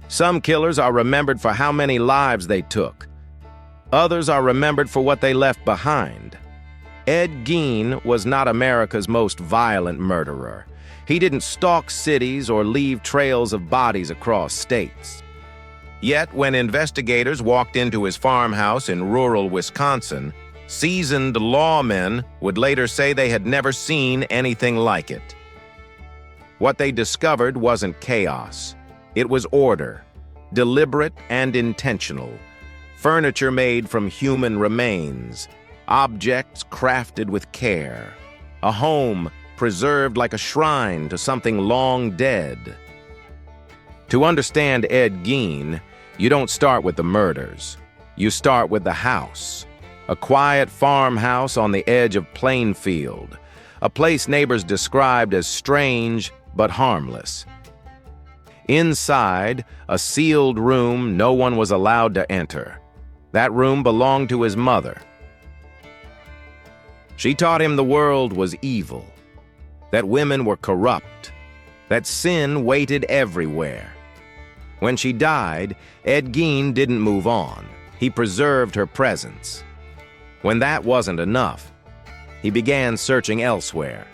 Some killers are remembered for how many lives they took. Others are remembered for what they left behind. Ed Gein was not America's most violent murderer. He didn't stalk cities or leave trails of bodies across states. Yet, when investigators walked into his farmhouse in rural Wisconsin, seasoned lawmen would later say they had never seen anything like it. What they discovered wasn't chaos. It was order, deliberate and intentional. Furniture made from human remains, objects crafted with care, a home preserved like a shrine to something long dead. To understand Ed Gein, you don't start with the murders. You start with the house. A quiet farmhouse on the edge of Plainfield, a place neighbors described as strange but harmless. Inside, a sealed room no one was allowed to enter. That room belonged to his mother. She taught him the world was evil, that women were corrupt, that sin waited everywhere. When she died, Ed Gein didn't move on. He preserved her presence. When that wasn't enough, he began searching elsewhere.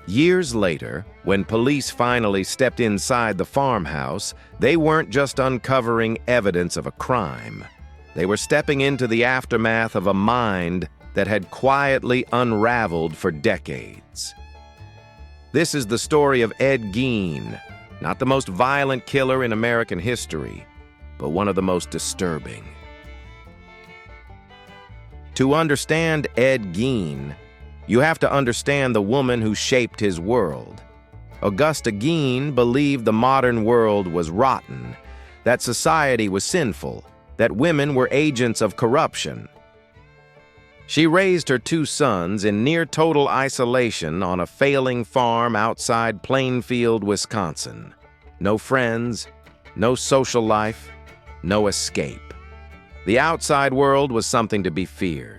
Years later, when police finally stepped inside the farmhouse, they weren't just uncovering evidence of a crime. They were stepping into the aftermath of a mind that had quietly unraveled for decades. This is the story of Ed Gein, not the most violent killer in American history, but one of the most disturbing. To understand Ed Gein, you have to understand the woman who shaped his world. Augusta Gein believed the modern world was rotten, that society was sinful, that women were agents of corruption. She raised her two sons in near-total isolation on a failing farm outside Plainfield, Wisconsin. No friends, no social life, no escape. The outside world was something to be feared.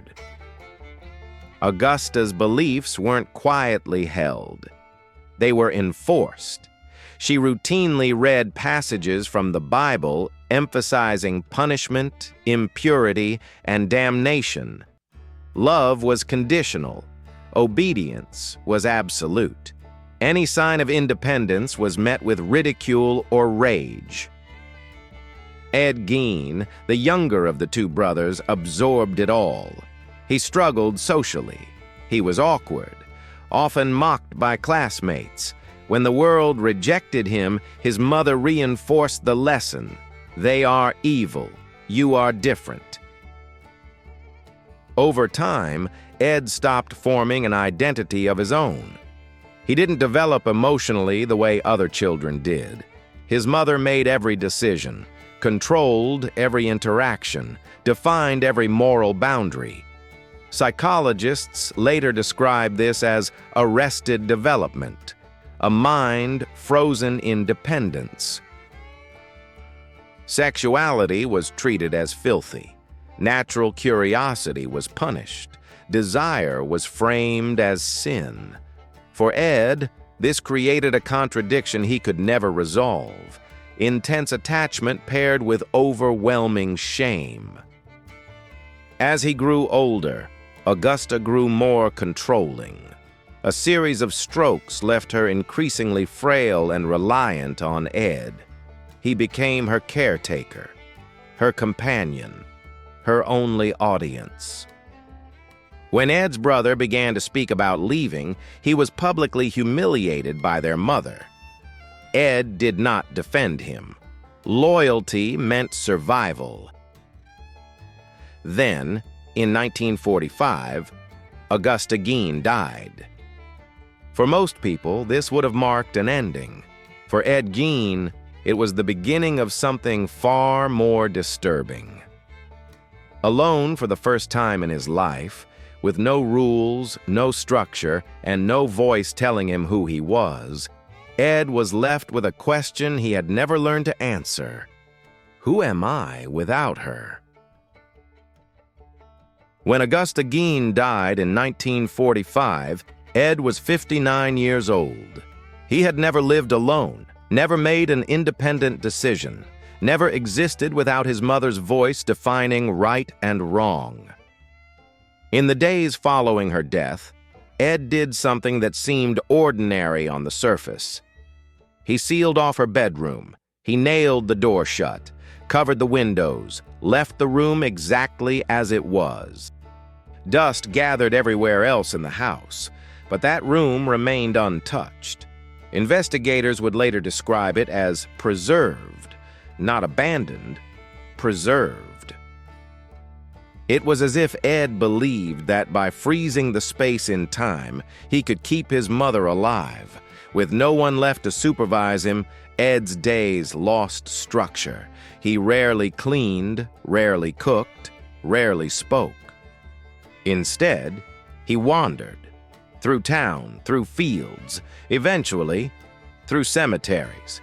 Augusta's beliefs weren't quietly held. They were enforced. She routinely read passages from the Bible emphasizing punishment, impurity, and damnation. Love was conditional. Obedience was absolute. Any sign of independence was met with ridicule or rage. Ed Gein, the younger of the two brothers, absorbed it all. He struggled socially. He was awkward, often mocked by classmates. When the world rejected him, his mother reinforced the lesson: they are evil, you are different. Over time, Ed stopped forming an identity of his own. He didn't develop emotionally the way other children did. His mother made every decision, controlled every interaction, defined every moral boundary. Psychologists later describe this as arrested development, a mind frozen in dependence. Sexuality was treated as filthy. Natural curiosity was punished. Desire was framed as sin. For Ed, this created a contradiction he could never resolve: intense attachment paired with overwhelming shame. As he grew older, Augusta grew more controlling. A series of strokes left her increasingly frail and reliant on Ed. He became her caretaker, her companion, her only audience. When Ed's brother began to speak about leaving, he was publicly humiliated by their mother. Ed did not defend him. Loyalty meant survival. Then, in 1945, Augusta Gein died. For most people, this would have marked an ending. For Ed Gein, it was the beginning of something far more disturbing. Alone for the first time in his life, with no rules, no structure, and no voice telling him who he was, Ed was left with a question he had never learned to answer: who am I without her? When Augusta Gein died in 1945, Ed was 59 years old. He had never lived alone, never made an independent decision, never existed without his mother's voice defining right and wrong. In the days following her death, Ed did something that seemed ordinary on the surface. He sealed off her bedroom. He nailed the door shut, covered the windows, left the room exactly as it was. Dust gathered everywhere else in the house, but that room remained untouched. Investigators would later describe it as preserved, not abandoned, preserved. It was as if Ed believed that by freezing the space in time, he could keep his mother alive. With no one left to supervise him, Ed's days lost structure. He rarely cleaned, rarely cooked, rarely spoke. Instead, he wandered, through town, through fields, eventually through cemeteries.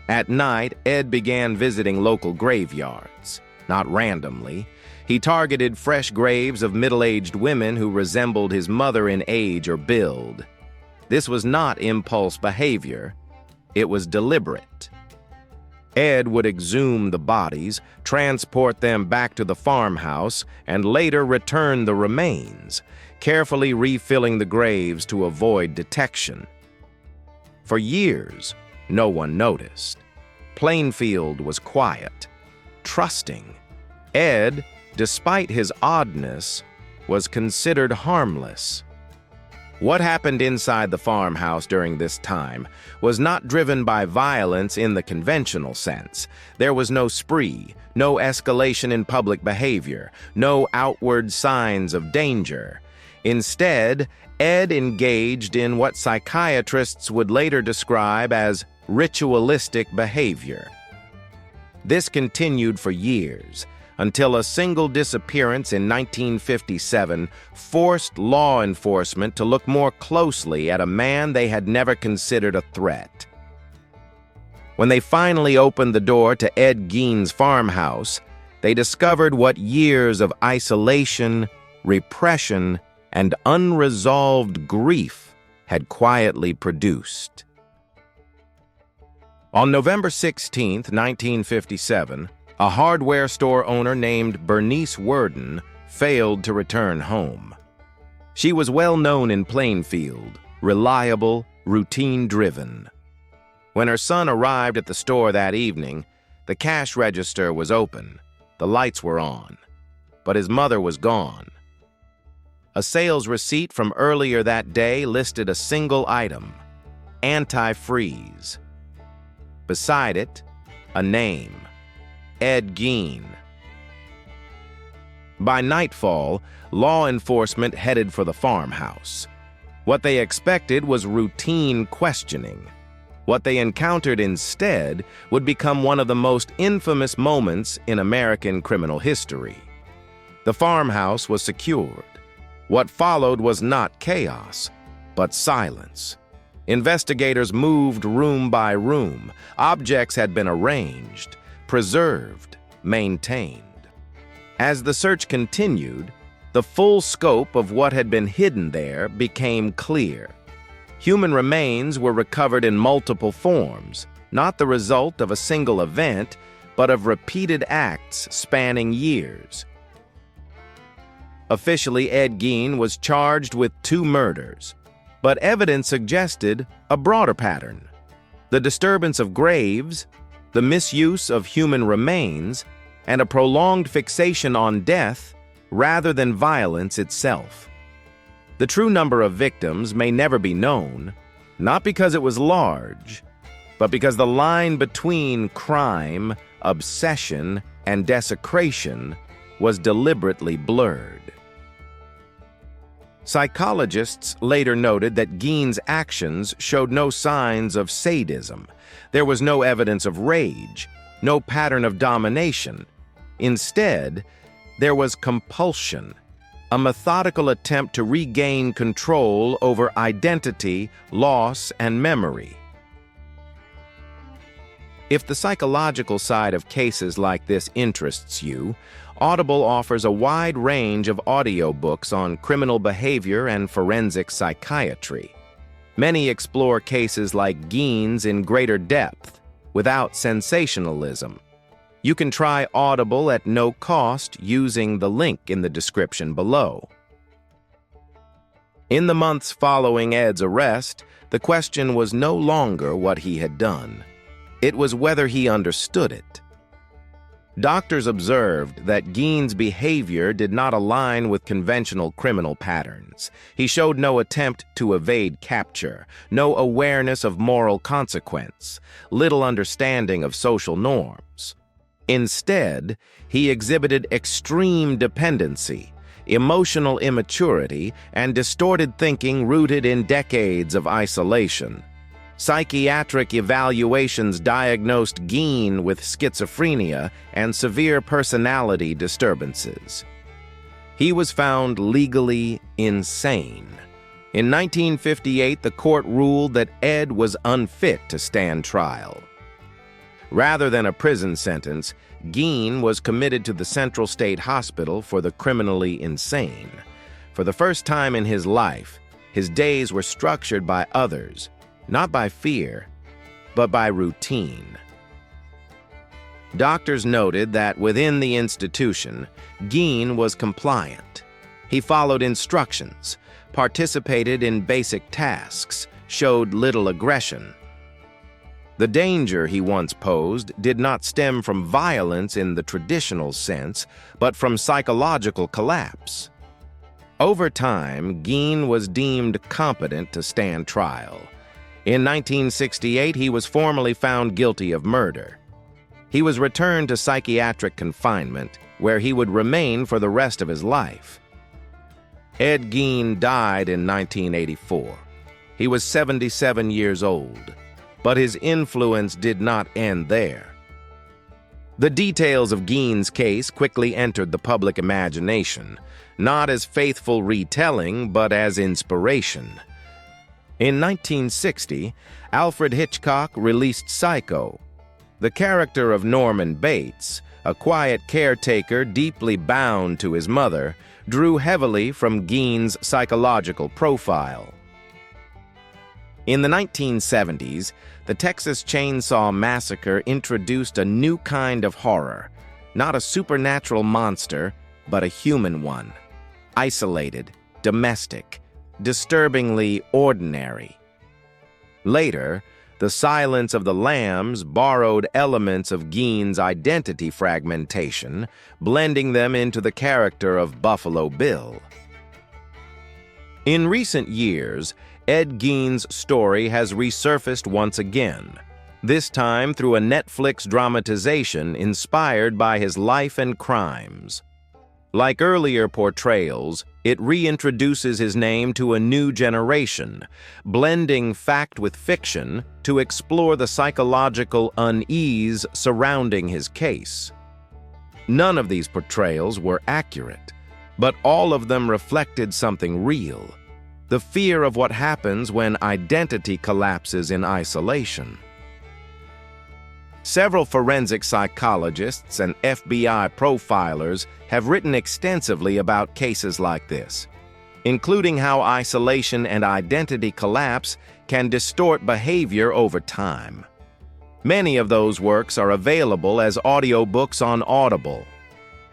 At night, Ed began visiting local graveyards, not randomly. He targeted fresh graves of middle-aged women who resembled his mother in age or build. This was not impulse behavior, it was deliberate. Ed would exhume the bodies, transport them back to the farmhouse, and later return the remains, carefully refilling the graves to avoid detection. For years, no one noticed. Plainfield was quiet, trusting. Ed, despite his oddness, was considered harmless. What happened inside the farmhouse during this time was not driven by violence in the conventional sense. There was no spree, no escalation in public behavior, no outward signs of danger. Instead, Ed engaged in what psychiatrists would later describe as ritualistic behavior. This continued for years, until a single disappearance in 1957 forced law enforcement to look more closely at a man they had never considered a threat. When they finally opened the door to Ed Gein's farmhouse, they discovered what years of isolation, repression, and unresolved grief had quietly produced. On November 16, 1957, a hardware store owner named Bernice Worden failed to return home. She was well known in Plainfield, reliable, routine-driven. When her son arrived at the store that evening, the cash register was open, the lights were on, but his mother was gone. A sales receipt from earlier that day listed a single item, antifreeze. Beside it, a name, Ed Gein. By nightfall, law enforcement headed for the farmhouse. What they expected was routine questioning. What they encountered instead would become one of the most infamous moments in American criminal history. The farmhouse was secured. What followed was not chaos, but silence. Investigators moved room by room. Objects had been arranged, preserved, maintained. As the search continued, the full scope of what had been hidden there became clear. Human remains were recovered in multiple forms, not the result of a single event, but of repeated acts spanning years. Officially, Ed Gein was charged with 2 murders, but evidence suggested a broader pattern. The disturbance of graves, the misuse of human remains, and a prolonged fixation on death rather than violence itself. The true number of victims may never be known, not because it was large, but because the line between crime, obsession, and desecration was deliberately blurred. Psychologists later noted that Gein's actions showed no signs of sadism. There was no evidence of rage, no pattern of domination. Instead, there was compulsion, a methodical attempt to regain control over identity, loss, and memory. If the psychological side of cases like this interests you, Audible offers a wide range of audiobooks on criminal behavior and forensic psychiatry. Many explore cases like Gein's in greater depth, without sensationalism. You can try Audible at no cost using the link in the description below. In the months following Ed's arrest, the question was no longer what he had done. It was whether he understood it. Doctors observed that Gein's behavior did not align with conventional criminal patterns. He showed no attempt to evade capture, no awareness of moral consequence, little understanding of social norms. Instead, he exhibited extreme dependency, emotional immaturity, and distorted thinking rooted in decades of isolation. Psychiatric evaluations diagnosed Gein with schizophrenia and severe personality disturbances. He was found legally insane. In 1958, the court ruled that Ed was unfit to stand trial. Rather than a prison sentence, Gein was committed to the Central State Hospital for the criminally insane. For the first time in his life, his days were structured by others, not by fear, but by routine. Doctors noted that within the institution, Gein was compliant. He followed instructions, participated in basic tasks, showed little aggression. The danger he once posed did not stem from violence in the traditional sense, but from psychological collapse. Over time, Gein was deemed competent to stand trial. In 1968, he was formally found guilty of murder. He was returned to psychiatric confinement, where he would remain for the rest of his life. Ed Gein died in 1984. He was 77 years old, but his influence did not end there. The details of Gein's case quickly entered the public imagination, not as faithful retelling, but as inspiration. In 1960, Alfred Hitchcock released Psycho. The character of Norman Bates, a quiet caretaker deeply bound to his mother, drew heavily from Gein's psychological profile. In the 1970s, the Texas Chainsaw Massacre introduced a new kind of horror, not a supernatural monster, but a human one. Isolated, domestic, disturbingly ordinary. Later, The Silence of the Lambs borrowed elements of Gein's identity fragmentation, blending them into the character of Buffalo Bill. In recent years, Ed Gein's story has resurfaced once again, this time through a Netflix dramatization inspired by his life and crimes. Like earlier portrayals, it reintroduces his name to a new generation, blending fact with fiction to explore the psychological unease surrounding his case. None of these portrayals were accurate, but all of them reflected something real: the fear of what happens when identity collapses in isolation. Several forensic psychologists and FBI profilers have written extensively about cases like this, including how isolation and identity collapse can distort behavior over time. Many of those works are available as audiobooks on Audible.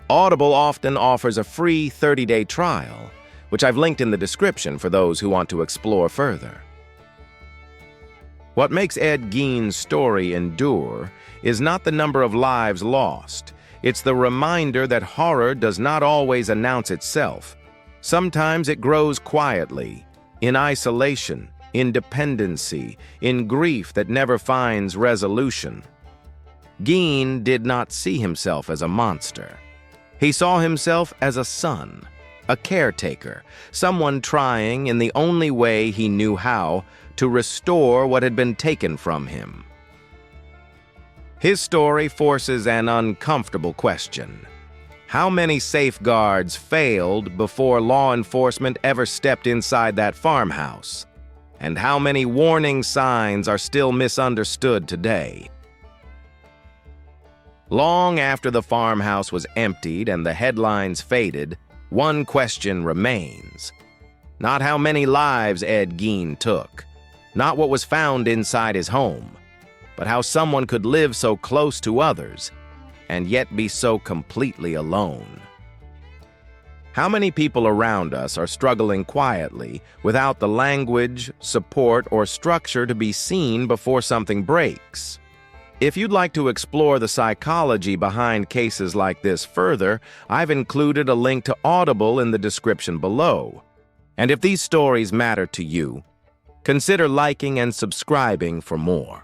Audible often offers a free 30-day trial, which I've linked in the description for those who want to explore further. What makes Ed Gein's story endure is not the number of lives lost. It's the reminder that horror does not always announce itself. Sometimes it grows quietly, in isolation, in dependency, in grief that never finds resolution. Gein did not see himself as a monster. He saw himself as a son, a caretaker, someone trying, in the only way he knew how, to restore what had been taken from him. His story forces an uncomfortable question. How many safeguards failed before law enforcement ever stepped inside that farmhouse? And how many warning signs are still misunderstood today? Long after the farmhouse was emptied and the headlines faded, one question remains. Not how many lives Ed Gein took, Not what was found inside his home, but how someone could live so close to others and yet be so completely alone. How many people around us are struggling quietly without the language, support, or structure to be seen before something breaks? If you'd like to explore the psychology behind cases like this further, I've included a link to Audible in the description below. And if these stories matter to you, consider liking and subscribing for more.